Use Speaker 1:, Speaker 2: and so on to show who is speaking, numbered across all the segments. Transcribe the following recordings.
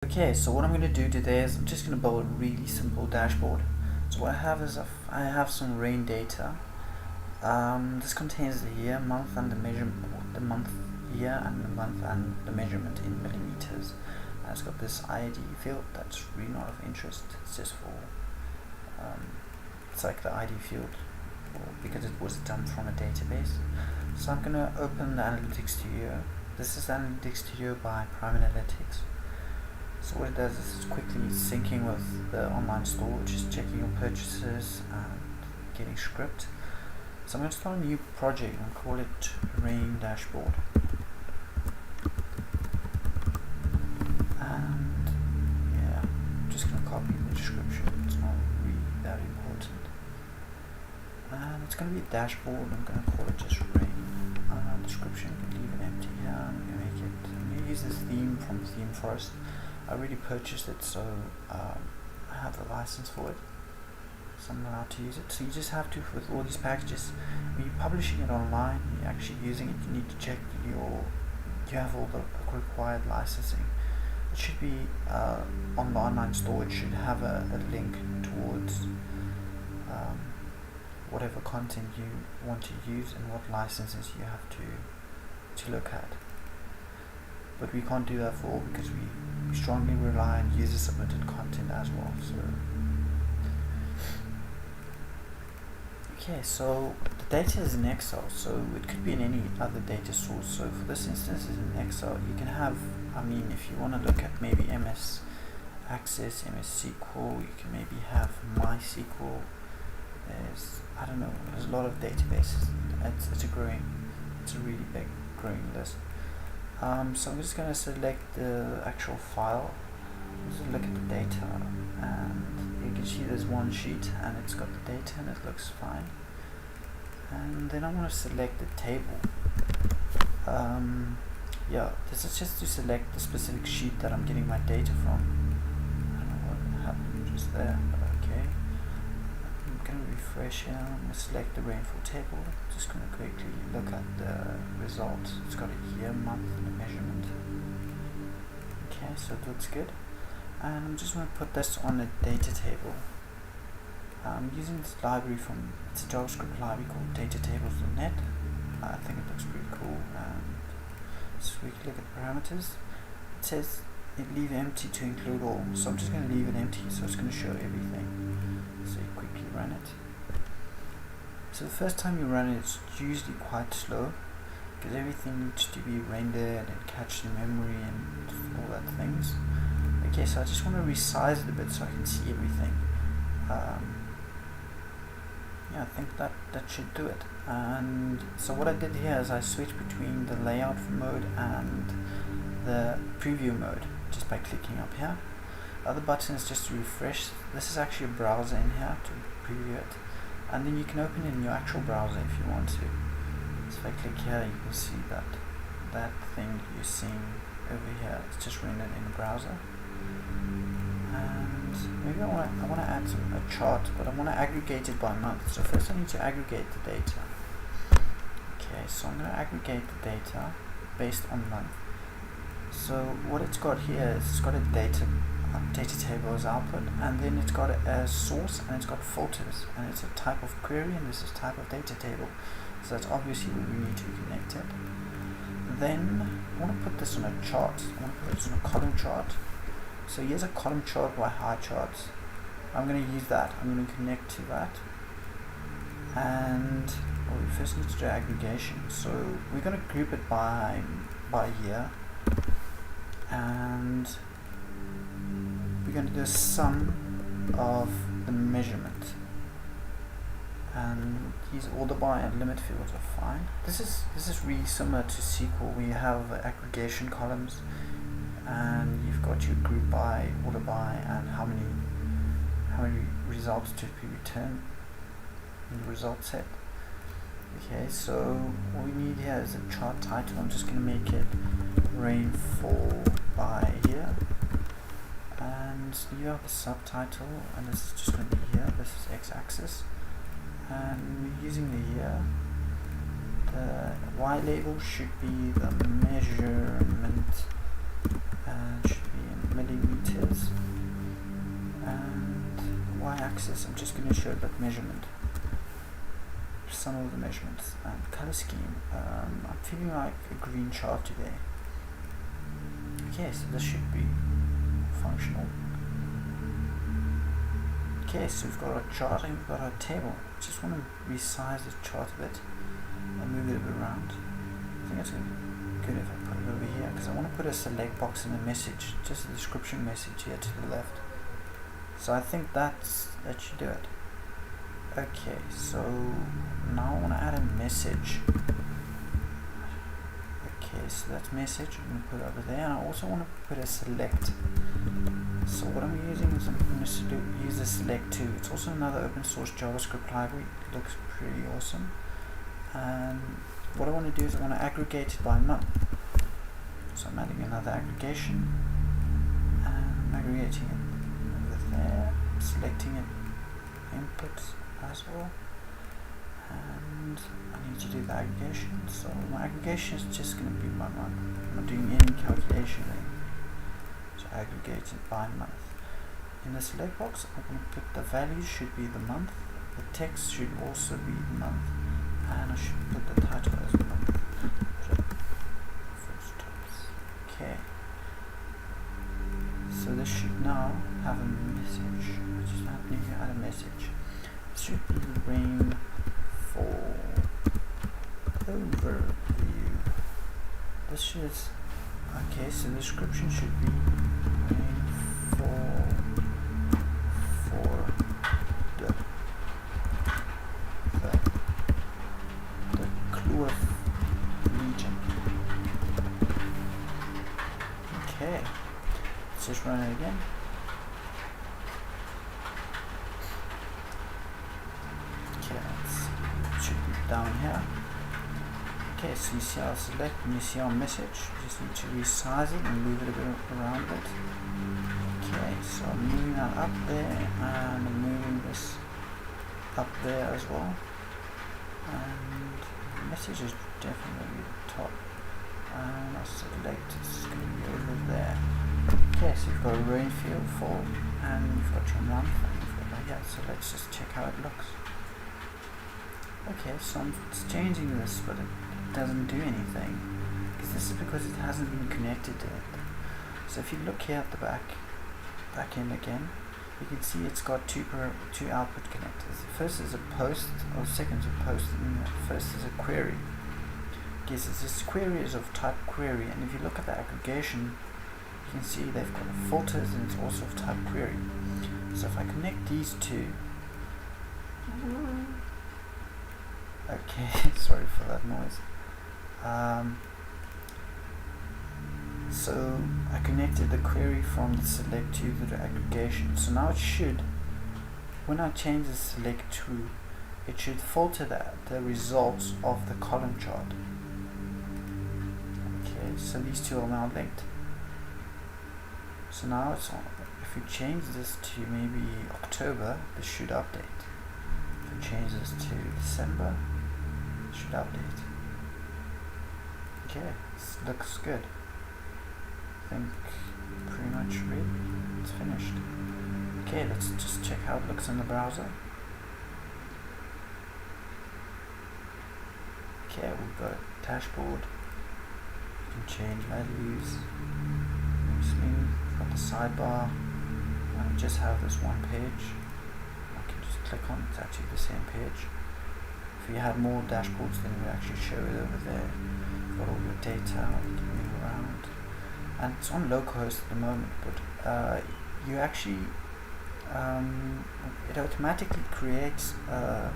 Speaker 1: Okay, so what I'm going to do today is I'm just going to build a really simple dashboard. So what I have is I have some rain data. This contains the year, month, and the month, year, and the month, and the measurement in millimeters. And it's got this ID field that's really not of interest. It's just for it's like the ID field because it was dumped from a database. So I'm going to open the Analytics Studio. This is Analytics Studio by Prime Analytics. So what it does is it's quickly syncing with the online store, which is checking your purchases and getting script. So I'm going to start a new project and call it Rain Dashboard. And yeah, I'm just going to copy the description. It's not really that important. And it's going to be a dashboard. I'm going to call it just Rain. Description, you can leave it empty here. I'm going to make it. I'm going to use this theme from Theme Forest. I already purchased it, so I have the license for it, so I'm allowed to use it. So you just have to, with all these packages, when you're publishing it online, you're actually using it, you need to check that you have all the required licensing. It should be on the online store. It should have a link towards whatever content you want to use and what licenses you have to look at. But we can't do that for all because we strongly rely on user submitted content as well. So okay, so the data is in Excel, so it could be in any other data source. So for this instance, it's in Excel. You can have, if you want to look at maybe MS Access, MS SQL, you can maybe have MySQL. There's a lot of databases. It's a really big growing list. So I'm just going to select the actual file, just look at the data, and you can see there's one sheet and it's got the data and it looks fine. And then I want to select the table. This is just to select the specific sheet that I'm getting my data from. I don't know what happened just there, but okay. I'm going to refresh here. I'm going to select the rainfall table. Just going to quickly look at the results. It's got a year, month, and a measurement. Okay, so it looks good. And I'm just going to put this on a data table. I'm using this library it's a JavaScript library called datatables.net. I think it looks pretty cool. And so we can look at the parameters. It says leave empty to include all. So I'm just going to leave it empty, so it's going to show everything. So you quickly run it. So the first time you run it, it's usually quite slow because everything needs to be rendered and cached in memory and all that things. Okay, so I just want to resize it a bit so I can see everything. I think that should do it. And so what I did here is I switched between the layout mode and the preview mode just by clicking up here. The other button is just to refresh. This is actually a browser in here to preview it. And then you can open it in your actual browser if you want to. So if I click here, you can see that thing you're seeing over here. It's just rendered in the browser. And maybe I want to add a chart, but I want to aggregate it by month. So first I need to aggregate the data. Okay, so I'm going to aggregate the data based on month. So what it's got here is it's got a data table as output, and then it's got a source and it's got filters, and it's a type of query, and this is type of data table. So that's obviously where we need to connect it. Then I want to put this on a chart. I want to put this on a column chart. So here's a column chart by high charts. I'm going to use that. I'm going to connect to that. And we first need to do aggregation. So we're going to group it by year, and we're going to do a sum of the measurement. And these order by and limit fields are fine. This is really similar to SQL, where you have aggregation columns, and you've got your group by, order by, and how many results to be returned in the result set. Okay, so what we need here is a chart title. I'm just going to make it rainfall by year, and you have the subtitle, and this is just going to be here. This is x-axis, and we're using the year. The y label should be the measurement, and should be in millimeters, and y-axis I'm just going to show that measurement, some of the measurements. And color scheme, I'm feeling like a green chart today. Okay, so this should be functional. Okay, so we've got our chart and we've got our table. Just want to resize the chart a bit and move it a bit around. I think it's good if I put it over here, because I want to put a select box in the message, just a description message here to the left. So I think that should do it. Okay, so now I want to add a message. Okay, so that's message. I'm going to put it over there, and I also want to put a select. So what I'm using is I'm going to use a select 2. It's also another open source JavaScript library. It looks pretty awesome. And what I want to do is I want to aggregate it by month. So I'm adding another aggregation, and I'm aggregating it over there, selecting it, inputs as well, and I need to do the aggregation. So my aggregation is just going to be by month. I'm not doing any calculation there. So aggregate it by month. In the select box, I'm going to put the values should be the month, the text should also be the month, and I should put the title as a month. Okay. So this should now have a message. Just need to add a message. It should be rainfall overview. This should, okay, so the description should be rainfall for the Kloof region. Okay, let's just run it again. Okay, it should be down here. Okay, so you see our select and you see our message. You just need to resize it and move it a bit around it. Okay, so I'm moving that up there, and I'm moving this up there as well. And the message is definitely the top. And I'll select it's going to be over there. Okay, so you've got a rainfall fall, and you've got your month, and you've got like that. So let's just check how it looks. Okay, so I'm changing this, but it doesn't do anything, because this is because it hasn't been connected to it. So if you look here at the back end again, you can see it's got two output connectors. The first is a post, or second is a post, and the first is a query. Yes, this query is of type query, and if you look at the aggregation, you can see they've got filters, and it's also of type query. So if I connect these two, okay, sorry for that noise. So I connected the query from the select to the aggregation. So now it should, when I change the select to, it should filter the results of the column chart. Okay, so these two are now linked. So now it's on. If we change this to maybe October, this should update. If we change this to December, it should update. Okay, this looks good. I think pretty much it's finished. Okay, let's just check how it looks in the browser. Okay, we've got a dashboard. You can change values. Smooth. We've got the sidebar. And we just have this one page. I can just click on it. It's actually the same page. If you had more dashboards, then it would actually show it over there. You've got all your data. You can move around. And it's on localhost at the moment, but you actually it automatically creates a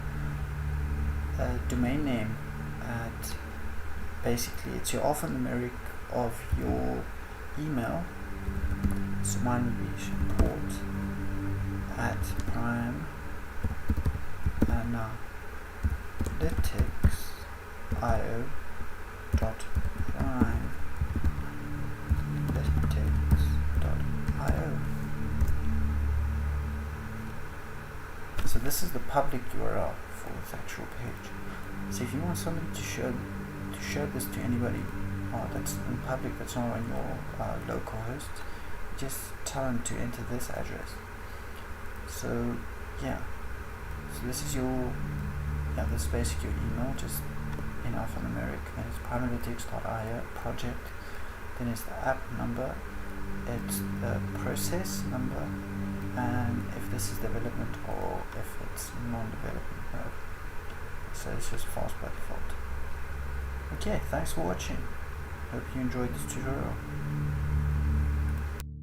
Speaker 1: domain name at basically it's your alphanumeric of your email. So mine would be support at primeanalytics.io. So this is the public URL for this actual page. So if you want somebody to show this to anybody that's in public, that's not on your local host, just tell them to enter this address. So yeah, so this is your, this is basically your email, just in alphanumeric, and it's primelytics.io project. Then it's the app number, it's the process number, and if this is development or if it's non-development mode. So it's just false by default. Okay, thanks for watching. Hope you enjoyed this tutorial.